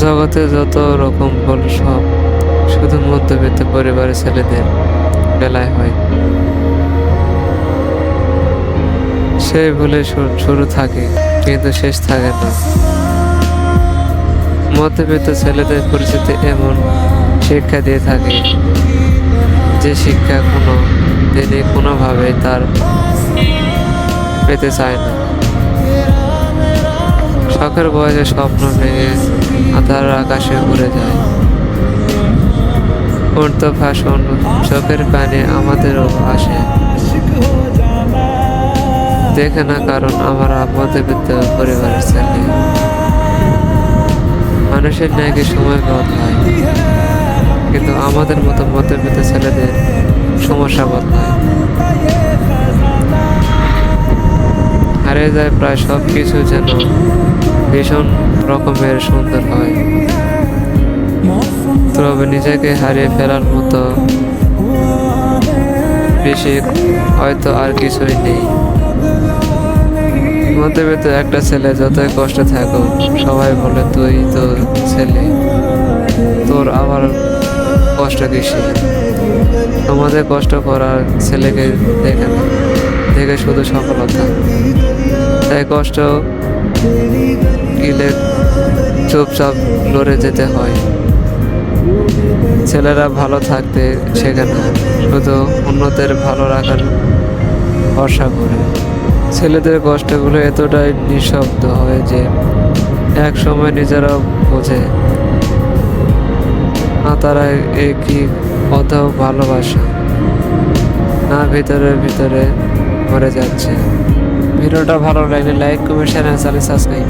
জগতে যত রকম ভুল সব শুধু মধ্যবিত্ত পরিবারের ছেলেদের বেলায় হয়। সেই ভুলে শুরু থাকে কিন্তু শেষ থাকে না। মধ্যবিত্ত ছেলেদের পরিচিতি এমন শিক্ষা দিয়ে থাকে যে শিক্ষা তিনি কোনোভাবে তার পেতে চায় না। শখের বয়সে স্বপ্ন ভেঙে আধার আকাশে উড়ে যায়। উড়তো ফ্যাশন চোখের পানি আমাদেরও আসে দেখে না, কারণ আমরা মধ্যবিত্ত পরিবারের ছেলে। মানুষের ন্যায় সময় বদলায়, কিন্তু আমাদের মতো মধ্যবিত্ত ছেলেদের সমস্যা বদলায়। হারিয়ে যায় প্রায় সব কিছু, যেন ভীষণ রকমের সুন্দর হয়, তবে নিজেকে হারিয়ে ফেলার মতো বেশি হয়তো আর কিছুই নেই। মধ্যবিত্ত একটা ছেলে যতই কষ্টে থাকুক, সবাই বলে তুই তো ছেলে, তোর আবার কষ্ট কিসে। তোমাদের কষ্ট করার ছেলেকে দেখে না, দেখে শুধু সফলতা। তাই কষ্ট গিলে চুপচাপ লড়ে যেতে হয়। ছেলেরা ভালো থাকতে শেখে না, শুধু অন্যদের ভালো রাখার ভরসা করে। ছেলেদের কষ্টগুলো এতটাই নিঃশব্দ হয় যে এক সময় নিজেরাও বোঝে না তারা কি কোথাও ভালোবাসা না ভিতরে ভিতরে মরে যাচ্ছে। ভিডিওটা ভালো লাগলে লাইক, কমেন্ট, শেয়ার, সাবস্ক্রাইব।